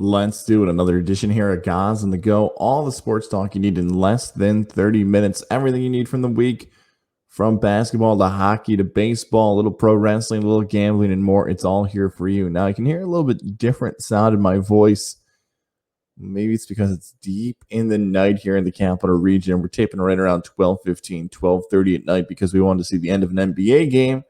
Let's do it. Another edition here at Guys on the Go. All the sports talk you need in less than 30 minutes. Everything you need from the week, from basketball to hockey to baseball, a little pro wrestling, a little gambling, and more. It's all here for you. Now, you can hear a little bit different sound in my voice. Maybe it's because it's deep in the night here in the capital region. We're taping right around 12:15, 12:30 at night because we wanted to see the end of an NBA game,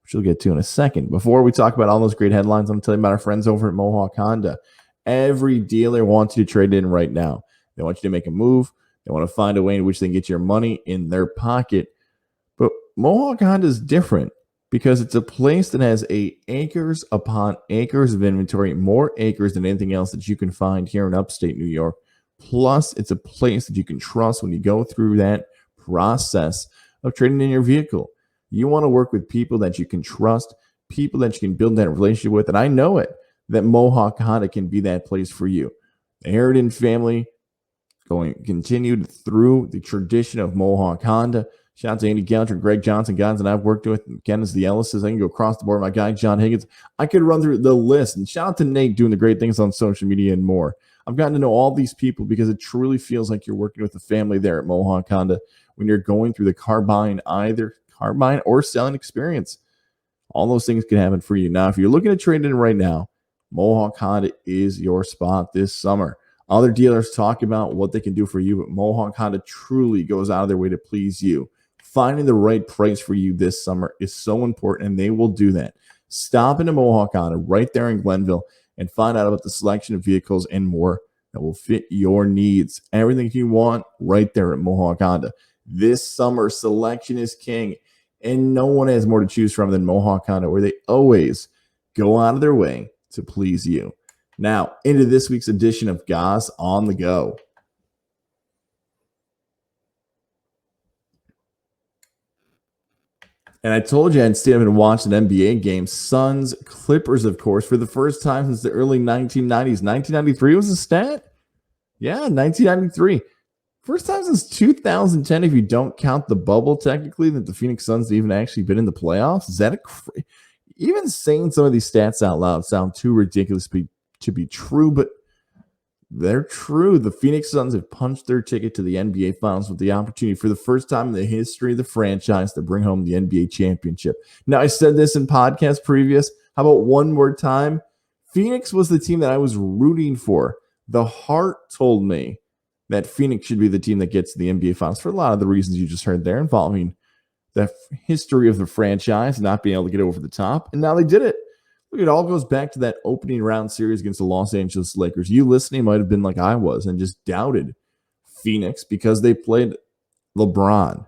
which we'll get to in a second. Before we talk about all those great headlines, I'm telling you about our friends over at Mohawk Honda. Every dealer wants you to trade in right now. They want you to make a move. They want to find a way in which they can get your money in their pocket. But Mohawk Honda is different because it's a place that has acres upon acres of inventory, more acres than anything else that you can find here in upstate New York. Plus, it's a place that you can trust when you go through that process of trading in your vehicle. You want to work with people that you can trust, people that you can build that relationship with, and I know it, that Mohawk Honda can be that place for you. The Harrington family continued through the tradition of Mohawk Honda. Shout out to Andy Gallagher, Greg Johnson, guys that I've worked with, Kenneth the Ellises. I can go across the board. My guy, John Higgins. I could run through the list. And shout out to Nate doing the great things on social media and more. I've gotten to know all these people because it truly feels like you're working with a family there at Mohawk Honda when you're going through the car buying or selling experience. All those things can happen for you. Now, if you're looking to trade in right now, Mohawk Honda is your spot this summer. Other dealers talk about what they can do for you, but Mohawk Honda truly goes out of their way to please you. Finding the right price for you this summer is so important, and they will do that. Stop into Mohawk Honda right there in Glenville and find out about the selection of vehicles and more that will fit your needs. Everything you want right there at Mohawk Honda. This summer, selection is king, and no one has more to choose from than Mohawk Honda, where they always go out of their way to please you. Now, into this week's edition of Guys on the Go. And I told you I'd stay up and watch an NBA game. Suns, Clippers, of course, for the first time since the early 1990s. 1993 was a stat? Yeah, 1993. First time since 2010, if you don't count the bubble, technically, that the Phoenix Suns have even actually been in the playoffs. Is that even saying some of these stats out loud sound too ridiculous to be true, but they're true. The Phoenix Suns have punched their ticket to the NBA Finals with the opportunity for the first time in the history of the franchise to bring home the NBA championship. Now, I said this in podcast previous. How about one more time? Phoenix was the team that I was rooting for. The heart told me that Phoenix should be the team that gets to the NBA Finals for a lot of the reasons you just heard there, involving the history of the franchise, not being able to get over the top, and now they did it. Look, it all goes back to that opening round series against the Los Angeles Lakers. You listening might have been like I was and just doubted Phoenix because they played LeBron.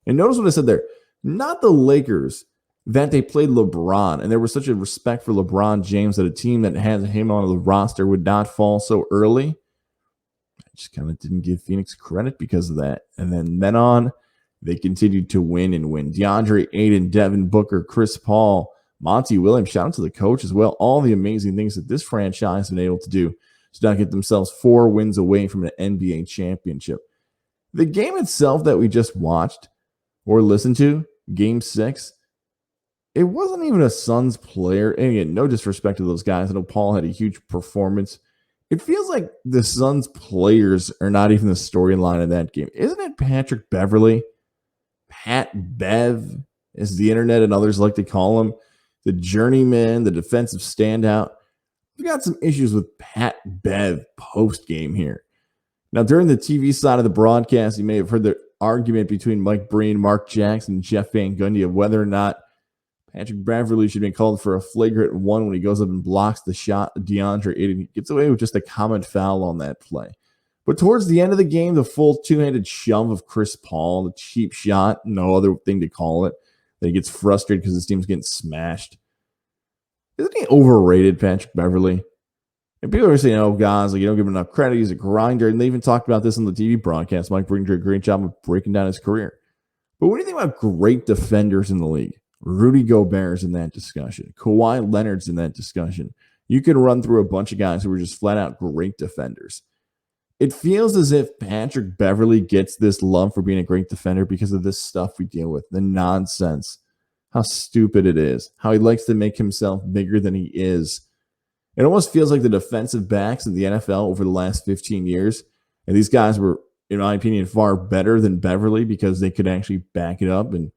And notice what I said there. Not the Lakers, that they played LeBron, and there was such a respect for LeBron James that a team that has him on the roster would not fall so early. I just kind of didn't give Phoenix credit because of that. And then on, they continued to win and win. DeAndre Ayton, Devin Booker, Chris Paul, Monty Williams, shout out to the coach as well. All the amazing things that this franchise has been able to do to not get themselves 4 wins away from an NBA championship. The game itself that we just watched or listened to, Game 6, it wasn't even a Suns player. And again, no disrespect to those guys. I know Paul had a huge performance. It feels like the Suns players are not even the storyline of that game. Isn't it Patrick Beverley? Pat Bev, as the internet and others like to call him. The journeyman, the defensive standout. We got some issues with Pat Bev post-game here. Now, during the TV side of the broadcast, you may have heard the argument between Mike Breen, Mark Jackson, and Jeff Van Gundy of whether or not Patrick Beverley should be called for a flagrant 1 when he goes up and blocks the shot of DeAndre Ayton. He gets away with just a common foul on that play. But towards the end of the game, the full two-handed shove of Chris Paul, the cheap shot, no other thing to call it, that he gets frustrated because his team's getting smashed. Isn't he overrated, Patrick Beverley? And people are saying, oh, guys, like, you don't give him enough credit. He's a grinder. And they even talked about this on the TV broadcast. Mike Breen did a great job of breaking down his career. But what do you think about great defenders in the league? Rudy Gobert's in that discussion. Kawhi Leonard's in that discussion. You can run through a bunch of guys who are just flat out great defenders. It feels as if Patrick Beverley gets this love for being a great defender because of this stuff we deal with, the nonsense, how stupid it is, how he likes to make himself bigger than he is. It almost feels like the defensive backs in the NFL over the last 15 years, and these guys were, in my opinion, far better than Beverly because they could actually back it up and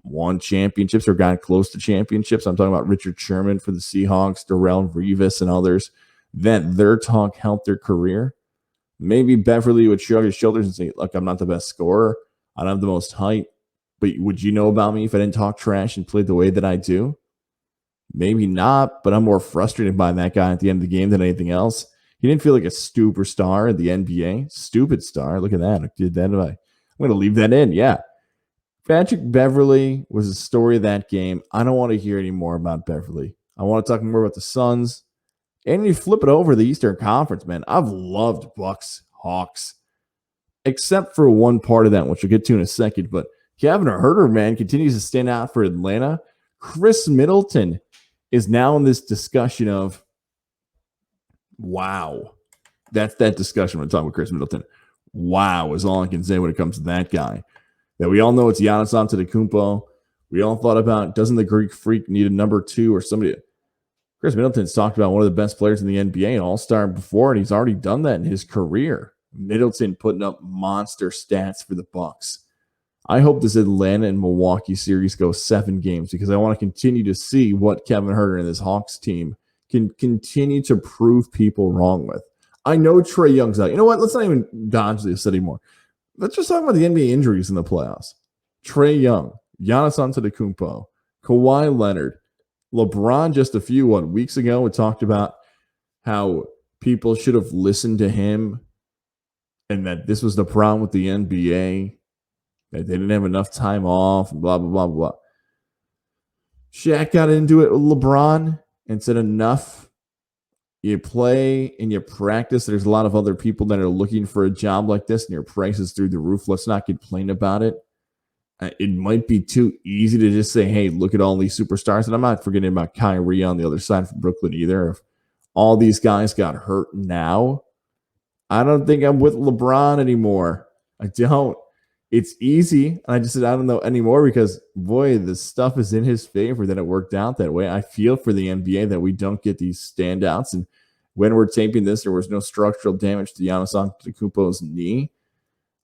won championships or got close to championships. I'm talking about Richard Sherman for the Seahawks, Darrell Revis, and others. That their talk helped their career. Maybe Beverly would shrug his shoulders and say, look, I'm not the best scorer. I don't have the most height. But would you know about me if I didn't talk trash and play the way that I do? Maybe not, but I'm more frustrated by that guy at the end of the game than anything else. He didn't feel like a superstar in the NBA. Stupid star. Look at that. I did that. I'm going to leave that in. Yeah. Patrick Beverly was the story of that game. I don't want to hear any more about Beverly. I want to talk more about the Suns. And you flip it over the Eastern Conference, man. I've loved Bucks, Hawks, except for one part of that, which we'll get to in a second. But Kevin Huerter, man, continues to stand out for Atlanta. Chris Middleton is now in this discussion of, wow. That's that discussion when I'm talking with Chris Middleton. Wow is all I can say when it comes to that guy. That we all know it's Giannis Antetokounmpo. We all thought about, doesn't the Greek Freak need a number 2 or somebody? Chris Middleton's talked about one of the best players in the NBA, an all-star before, and he's already done that in his career. Middleton putting up monster stats for the Bucks. I hope this Atlanta and Milwaukee series goes 7 games because I want to continue to see what Kevin Huerter and this Hawks team can continue to prove people wrong with. I know Trae Young's out. You know what? Let's not even dodge this anymore. Let's just talk about the NBA injuries in the playoffs. Trae Young, Giannis Antetokounmpo, Kawhi Leonard, LeBron just a few weeks ago had talked about how people should have listened to him and that this was the problem with the NBA, that they didn't have enough time off, and blah, blah, blah, blah. Shaq got into it with LeBron and said enough. You play and you practice. There's a lot of other people that are looking for a job like this and your price is through the roof. Let's not complain about it. It might be too easy to just say, hey, look at all these superstars. And I'm not forgetting about Kyrie on the other side from Brooklyn either. If all these guys got hurt now, I don't think I'm with LeBron anymore. I don't. It's easy. I just said I don't know anymore because, boy, the stuff is in his favor that it worked out that way. I feel for the NBA that we don't get these standouts. And when we're taping this, there was no structural damage to Giannis Antetokounmpo's knee.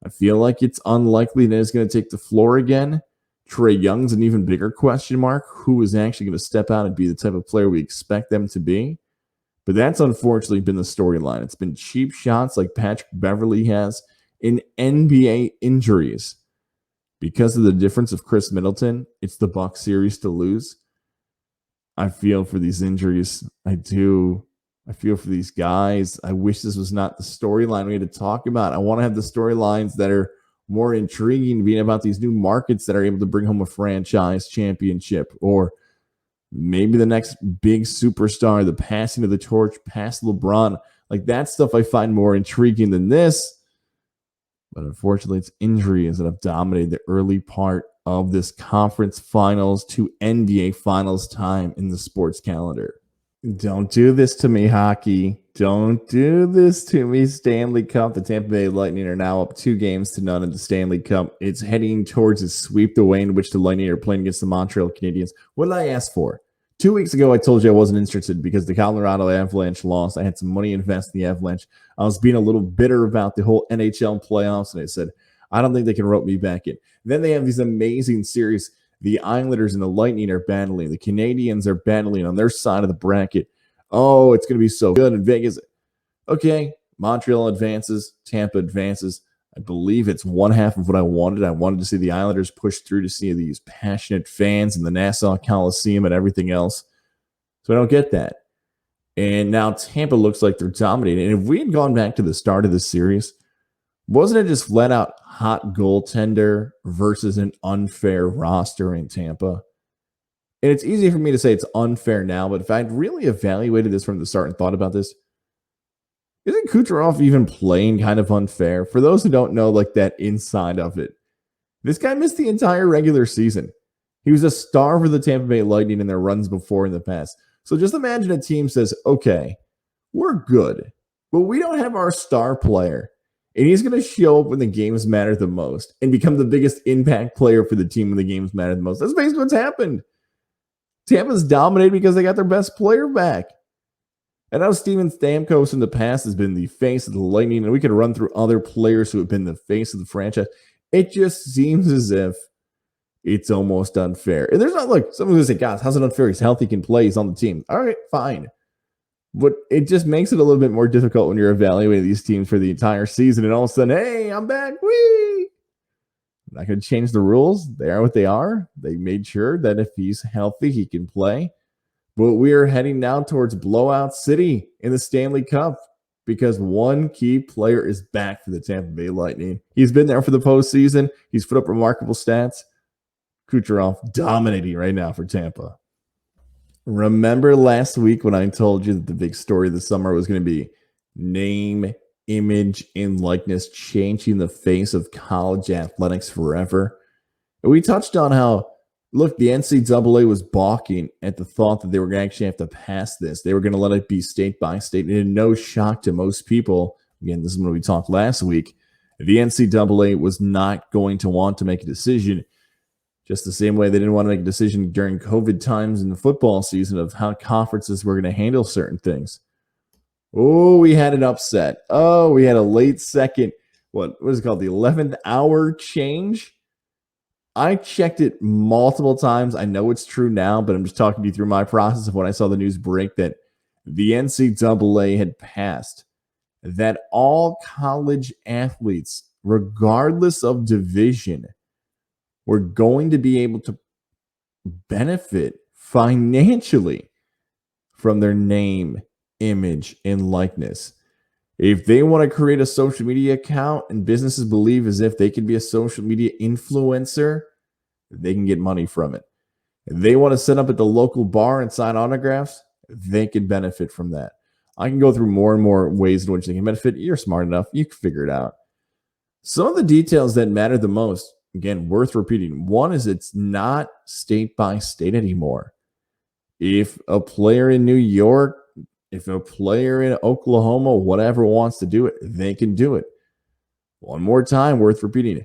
I feel like it's unlikely that he's going to take the floor again. Trae Young's an even bigger question mark. Who is actually going to step out and be the type of player we expect them to be? But that's unfortunately been the storyline. It's been cheap shots like Patrick Beverly has in NBA injuries. Because of the difference of Chris Middleton, it's the Bucks series to lose. I feel for these injuries. I do. I feel for these guys. I wish this was not the storyline we had to talk about. I want to have the storylines that are more intriguing, being about these new markets that are able to bring home a franchise championship, or maybe the next big superstar, the passing of the torch past LeBron. Like that stuff I find more intriguing than this. But unfortunately, it's injuries that have dominated the early part of this conference finals to NBA finals time in the sports calendar. Don't do this to me, hockey. Don't do this to me, Stanley Cup. The Tampa Bay Lightning are now up 2-0 in the Stanley Cup. It's heading towards a sweep the way in which the Lightning are playing against the Montreal Canadiens. What did I ask for? 2 weeks ago, I told you I wasn't interested because the Colorado Avalanche lost. I had some money invested in the Avalanche. I was being a little bitter about the whole NHL playoffs, and I said, I don't think they can rope me back in. Then they have these amazing series. The Islanders and the Lightning are battling. The Canadians are battling on their side of the bracket. Oh, it's going to be so good in Vegas. Okay, Montreal advances. Tampa advances. I believe it's one half of what I wanted. I wanted to see the Islanders push through to see these passionate fans in the Nassau Coliseum and everything else. So I don't get that. And now Tampa looks like they're dominating. And if we had gone back to the start of the series, wasn't it just flat out hot goaltender versus an unfair roster in Tampa? And it's easy for me to say it's unfair now, but if I'd really evaluated this from the start and thought about this, isn't Kucherov even playing kind of unfair? For those who don't know, like that inside of it, this guy missed the entire regular season. He was a star for the Tampa Bay Lightning in their runs before in the past. So just imagine a team says, okay, we're good, but we don't have our star player. And he's going to show up when the games matter the most and become the biggest impact player for the team when the games matter the most. That's basically what's happened. Tampa's dominated because they got their best player back. And now Steven Stamkos in the past has been the face of the Lightning, and we could run through other players who have been the face of the franchise. It just seems as if it's almost unfair. And there's not like someone's gonna say, "Guys, how's it unfair? He's healthy, can play, he's on the team." All right, fine. But it just makes it a little bit more difficult when you're evaluating these teams for the entire season, and all of a sudden, hey, I'm back. Whee! I'm not going to change the rules. They are what they are. They made sure that if he's healthy, he can play. But we are heading now towards Blowout City in the Stanley Cup because one key player is back for the Tampa Bay Lightning. He's been there for the postseason. He's put up remarkable stats. Kucherov dominating right now for Tampa. Remember last week when I told you that the big story of the summer was going to be name, image, and likeness changing the face of college athletics forever? And we touched on how, look, the NCAA was balking at the thought that they were going to actually have to pass this. They were going to let it be state by state. And in no shock to most people, again, this is when we talked last week, the NCAA was not going to want to make a decision. Just the same way they didn't want to make a decision during COVID times in the football season of how conferences were going to handle certain things. Oh, we had an upset. Oh, we had a late second, what is it called? The 11th hour change. I checked it multiple times. I know it's true now, but I'm just talking to you through my process of when I saw the news break that the NCAA had passed that all college athletes, regardless of division, we're going to be able to benefit financially from their name, image, and likeness. If they want to create a social media account and businesses believe as if they can be a social media influencer, they can get money from it. If they want to set up at the local bar and sign autographs, they can benefit from that. I can go through more and more ways in which they can benefit. You're smart enough. You can figure it out. Some of the details that matter the most, again, worth repeating. One is it's not state by state anymore. If a player in New York, if a player in Oklahoma, whatever wants to do it, they can do it. One more time, worth repeating.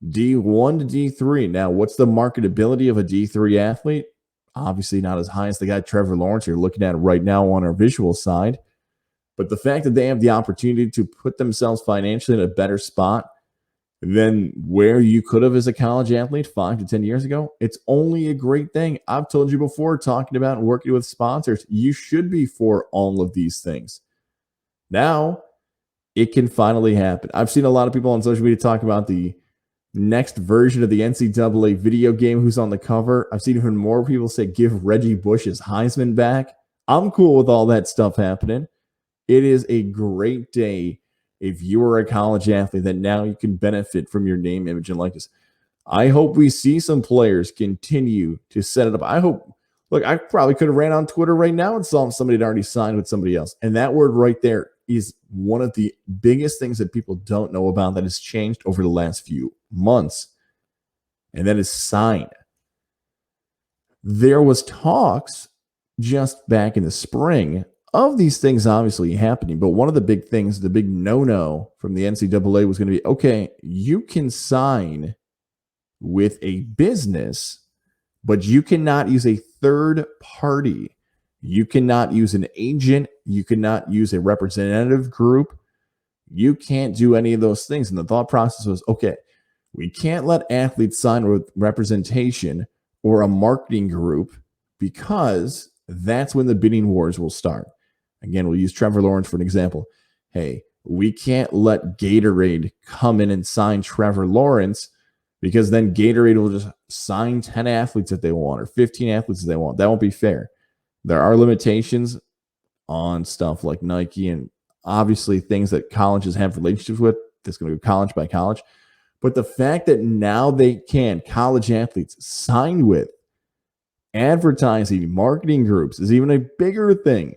D1 to D3. Now, what's the marketability of a D3 athlete? Obviously not as high as the guy Trevor Lawrence you're looking at right now on our visual side. But the fact that they have the opportunity to put themselves financially in a better spot than where you could have as a college athlete 5 to 10 years ago, it's only a great thing. I've told you before, talking about working with sponsors, you should be for all of these things. Now, it can finally happen. I've seen a lot of people on social media talk about the next version of the NCAA video game, who's on the cover. I've seen even more people say, give Reggie Bush's Heisman back. I'm cool with all that stuff happening. It is a great day if you are a college athlete that now you can benefit from your name, image, and likeness. I hope we see some players continue to set it up. I hope, look, I probably could have ran on Twitter right now and saw somebody had already signed with somebody else. And that word right there is one of the biggest things that people don't know about that has changed over the last few months. And that is sign. There was talks just back in the spring of these things obviously happening, but one of the big things, the big no-no from the NCAA was going to be, okay, you can sign with a business, but you cannot use a third party. You cannot use an agent. You cannot use a representative group. You can't do any of those things. And the thought process was, okay, we can't let athletes sign with representation or a marketing group because that's when the bidding wars will start. Again, we'll use Trevor Lawrence for an example. Hey, we can't let Gatorade come in and sign Trevor Lawrence because then Gatorade will just sign 10 athletes that they want or 15 athletes that they want. That won't be fair. There are limitations on stuff like Nike and obviously things that colleges have relationships with. That's going to go college by college. But the fact that now they can, college athletes, sign with advertising, marketing groups is even a bigger thing.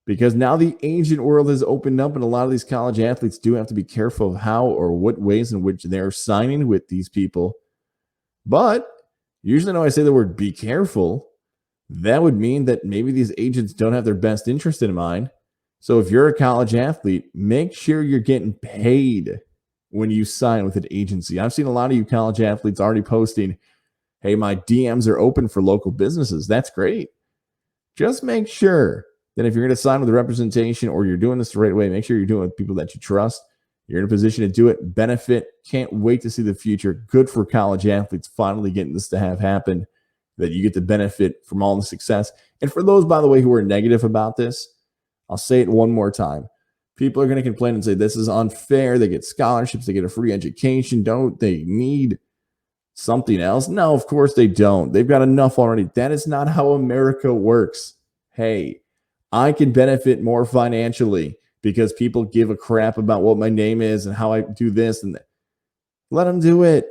Because now the agent world has opened up, and a lot of these college athletes do have to be careful of how or what ways in which they're signing with these people. But usually when I say the word be careful, that would mean that maybe these agents don't have their best interest in mind. So if you're a college athlete, make sure you're getting paid when you sign with an agency. I've seen a lot of you college athletes already posting, hey, my DMs are open for local businesses. That's great. Just make sure then if you're going to sign with the representation or you're doing this the right way, make sure you're doing it with people that you trust. You're in a position to do it, benefit. Can't wait to see the future. Good for college athletes finally getting this to have happen, that you get to benefit from all the success. And for those, by the way, who are negative about this, I'll say it one more time. People are going to complain and say this is unfair. They get scholarships. They get a free education. Don't they need something else? No, of course they don't. They've got enough already. That is not how America works. Hey, I can benefit more financially because people give a crap about what my name is and how I do this and that. Let them do it.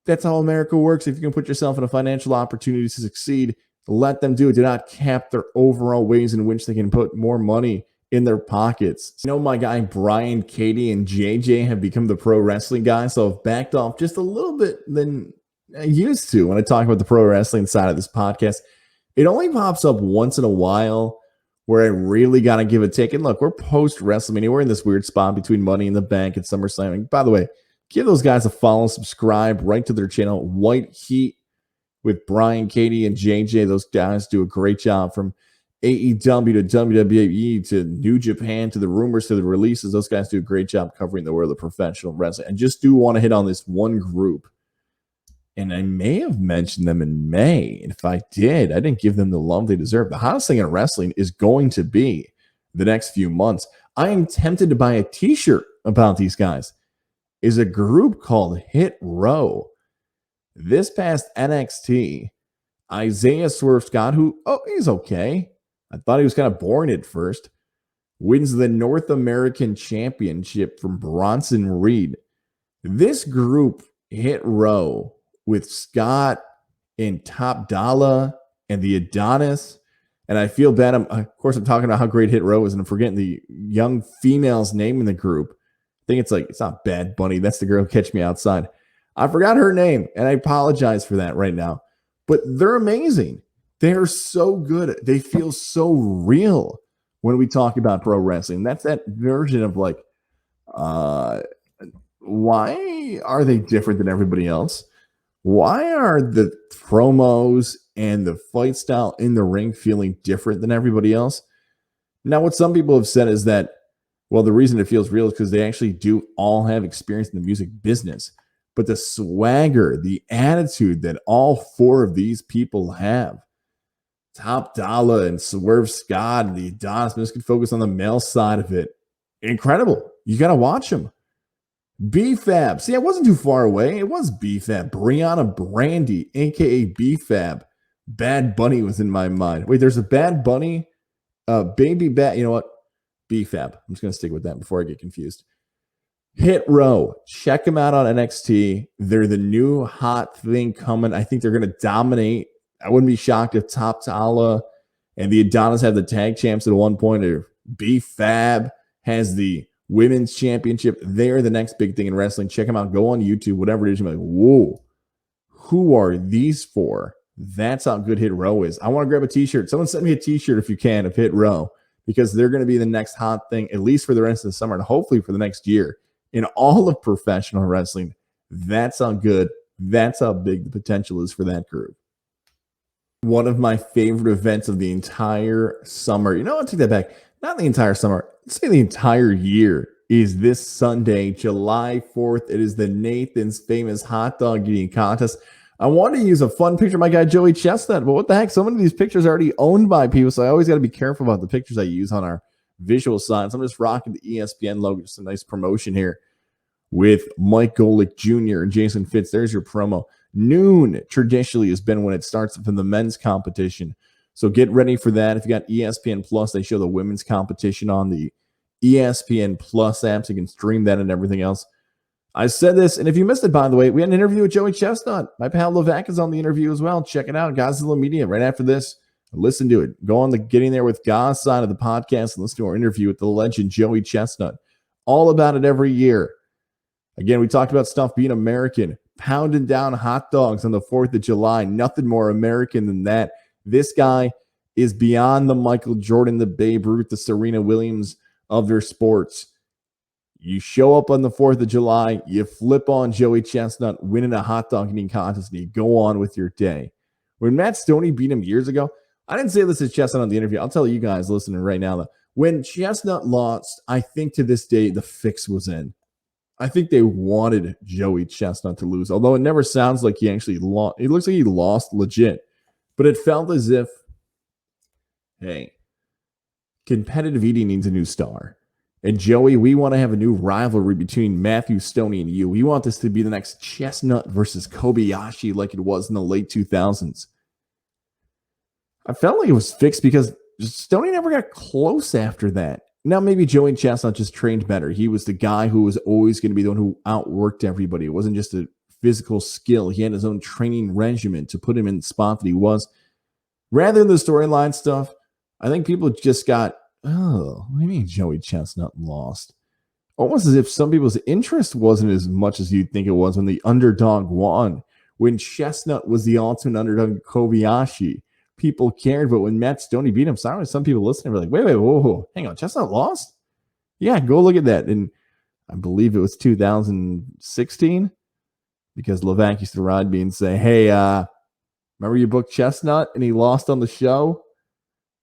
That's how America works. If you can put yourself in a financial opportunity to succeed, let them do it. Do not cap their overall ways in which they can put more money in their pockets. You know, my guy Brian, Katie, and JJ have become the pro wrestling guys, so I've backed off just a little bit than I used to when I talk about the pro wrestling side of this podcast. It only pops up once in a while where I really got to give a take. And look, we're post WrestleMania. We're in this weird spot between Money in the Bank and SummerSlam. And by the way, give those guys a follow, subscribe right to their channel, White Heat with Brian, Katie, and JJ. Those guys do a great job from AEW to WWE to New Japan to the rumors to the releases. Those guys do a great job covering the world of professional wrestling. And just do want to hit on this one group. And I may have mentioned them in May. And if I did, I didn't give them the love they deserve. The hottest thing in wrestling is going to be the next few months. I am tempted to buy a t-shirt about these guys. Is a group called Hit Row. This past NXT, Isaiah Swerve Scott, who, he's okay. I thought he was kind of boring at first, wins the North American Championship from Bronson Reed. This group, Hit Row, with Scott and Top Dollar and the Adonis, and I feel bad. Of course, I'm talking about how great Hit Row is, and I'm forgetting the young female's name in the group. I think it's not Bad Bunny. That's the girl Catch Me Outside. I forgot her name, and I apologize for that right now. But they're amazing. They are so good. They feel so real when we talk about pro wrestling. That's that version of like, why are they different than everybody else? Why are the promos and the fight style in the ring feeling different than everybody else? Now, what some people have said is that, well, the reason it feels real is because they actually do all have experience in the music business. But the swagger, the attitude that all four of these people have, Top Dollar and Swerve Scott and the Adonis, just can focus on the male side of it. Incredible. You got to watch them. B-Fab. See, I wasn't too far away. It was B-Fab. Brianna Brandy, a.k.a. B-Fab. Bad Bunny was in my mind. Wait, there's a Bad Bunny? Baby Bad. You know what? B-Fab. I'm just going to stick with that before I get confused. Hit Row. Check them out on NXT. They're the new hot thing coming. I think they're going to dominate. I wouldn't be shocked if Top Dollar and the Adonis have the tag champs at one point, or B-Fab has the women's championship. They're the next big thing in wrestling. Check them out. Go on YouTube, whatever it is. You're like, whoa, who are these four? That's how good Hit Row is. I want to grab a t-shirt. Someone send me a t-shirt if you can of Hit Row, because they're going to be the next hot thing, at least for the rest of the summer and hopefully for the next year in all of professional wrestling. That's how good, that's how big the potential is for that group. One of my favorite events of the entire summer, you know, I'll take that back. Not the entire summer, let's say the entire year, is this Sunday, July 4th. It is the Nathan's Famous Hot Dog Eating Contest. I wanted to use a fun picture of my guy, Joey Chestnut, but what the heck? So many of these pictures are already owned by people, so I always got to be careful about the pictures I use on our visual signs. I'm just rocking the ESPN logo, just a nice promotion here with Mike Golick Jr. and Jason Fitz. There's your promo. Noon traditionally has been when it starts from the men's competition. So get ready for that. If you got ESPN Plus, they show the women's competition on the ESPN Plus app, so you can stream that and everything else. I said this, and if you missed it, by the way, we had an interview with Joey Chestnut. My pal Levack is on the interview as well. Check it out, Godzilla Media. Right after this, listen to it. Go on the Getting There with God's side of the podcast and listen to our interview with the legend Joey Chestnut. All about it every year. Again, we talked about stuff being American, pounding down hot dogs on the 4th of July. Nothing more American than that. This guy is beyond the Michael Jordan, the Babe Ruth, the Serena Williams of their sports. You show up on the 4th of July, you flip on Joey Chestnut, winning a hot dog eating contest, and you go on with your day. When Matt Stoney beat him years ago, I didn't say this to Chestnut on the interview. I'll tell you guys listening right now, though. When Chestnut lost, I think to this day the fix was in. I think they wanted Joey Chestnut to lose, although it never sounds like he actually lost. It looks like he lost legit, but it felt as if, hey, competitive eating needs a new star. And Joey, we want to have a new rivalry between Matthew Stoney and you. We want this to be the next Chestnut versus Kobayashi like it was in the late 2000s. I felt like it was fixed because Stoney never got close after that. Now, maybe Joey Chestnut just trained better. He was the guy who was always going to be the one who outworked everybody. It wasn't just a physical skill. He had his own training regimen to put him in the spot that he was. Rather than the storyline stuff, I think people just got, oh, what do you mean Joey Chestnut lost? Almost as if some people's interest wasn't as much as you'd think it was when the underdog won. When Chestnut was the ultimate underdog Kobayashi, people cared, but when Matt Stoney beat him, sorry, some people listening were like, wait, whoa, hang on, Chestnut lost? Yeah, go look at that. And I believe it was 2016 because Levack used to ride me and say, hey, remember you booked Chestnut and he lost on the show?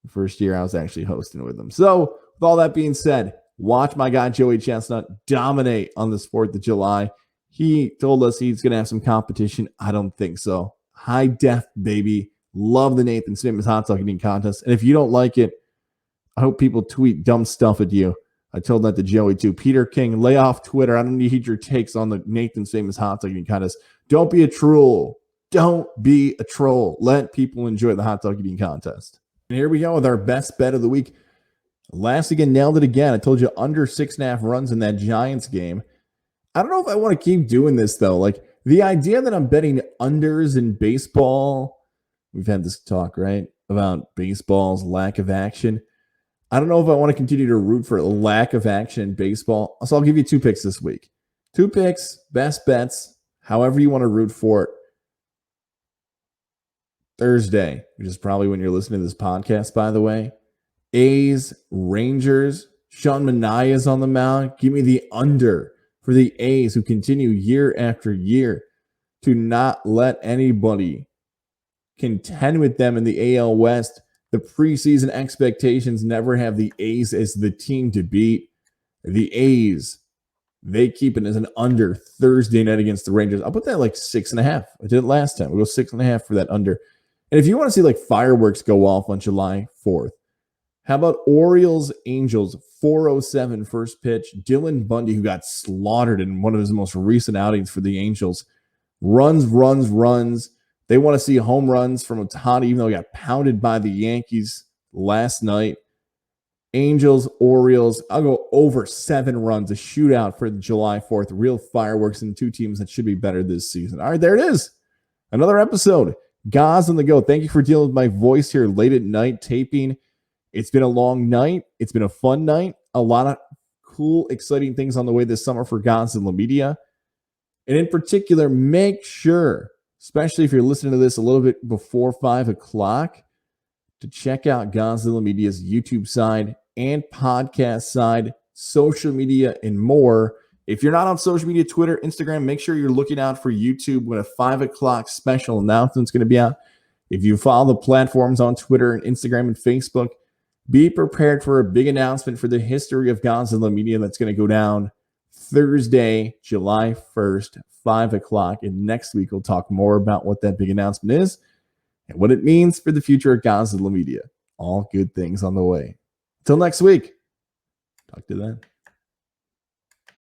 The first year I was actually hosting with him. So with all that being said, watch my guy Joey Chestnut dominate on the 4th of July. He told us he's going to have some competition. I don't think so. High def, baby. Love the Nathan's Famous Hot Dog Eating Contest. And if you don't like it, I hope people tweet dumb stuff at you. I told that to Joey too. Peter King, lay off Twitter. I don't need your takes on the Nathan's Famous Hot Dog Eating Contest. Don't be a troll. Don't be a troll. Let people enjoy the hot dog eating contest. And here we go with our best bet of the week. Last again, nailed it again. I told you under 6.5 runs in that Giants game. I don't know if I want to keep doing this, though. Like, the idea that I'm betting unders in baseball, we've had this talk, right, about baseball's lack of action. I don't know if I want to continue to root for a lack of action in baseball. So I'll give you 2 picks this week. 2 picks, best bets, however you want to root for it. Thursday, which is probably when you're listening to this podcast, by the way. A's, Rangers, Sean Manaea is on the mound. Give me the under for the A's, who continue year after year to not let anybody contend with them in the AL West. The preseason expectations never have the A's as the team to beat. The A's, they keep it as an under Thursday night against the Rangers. I'll put that like 6.5. I did it last time. We'll go 6.5 for that under. And if you want to see like fireworks go off on July 4th, how about Orioles Angels 4:07 first pitch? Dylan Bundy, who got slaughtered in one of his most recent outings for the Angels, runs. They want to see home runs from Ohtani, even though he got pounded by the Yankees last night. Angels, Orioles, I'll go over 7 runs, a shootout for July 4th. Real fireworks and 2 teams that should be better this season. All right, there it is. Another episode. Gaz on the go. Thank you for dealing with my voice here late at night taping. It's been a long night. It's been a fun night. A lot of cool, exciting things on the way this summer for Godzilla Media. And in particular, make sure, especially if you're listening to this a little bit before 5 o'clock, to check out Godzilla Media's YouTube side and podcast side, social media, and more. If you're not on social media, Twitter, Instagram, make sure you're looking out for YouTube when a 5 o'clock special announcement is going to be out. If you follow the platforms on Twitter and Instagram and Facebook, be prepared for a big announcement for the history of Godzilla Media that's going to go down Thursday, July 1st, 5 o'clock. And next week, we'll talk more about what that big announcement is and what it means for the future of Godzilla Media. All good things on the way. Until next week, talk to you then.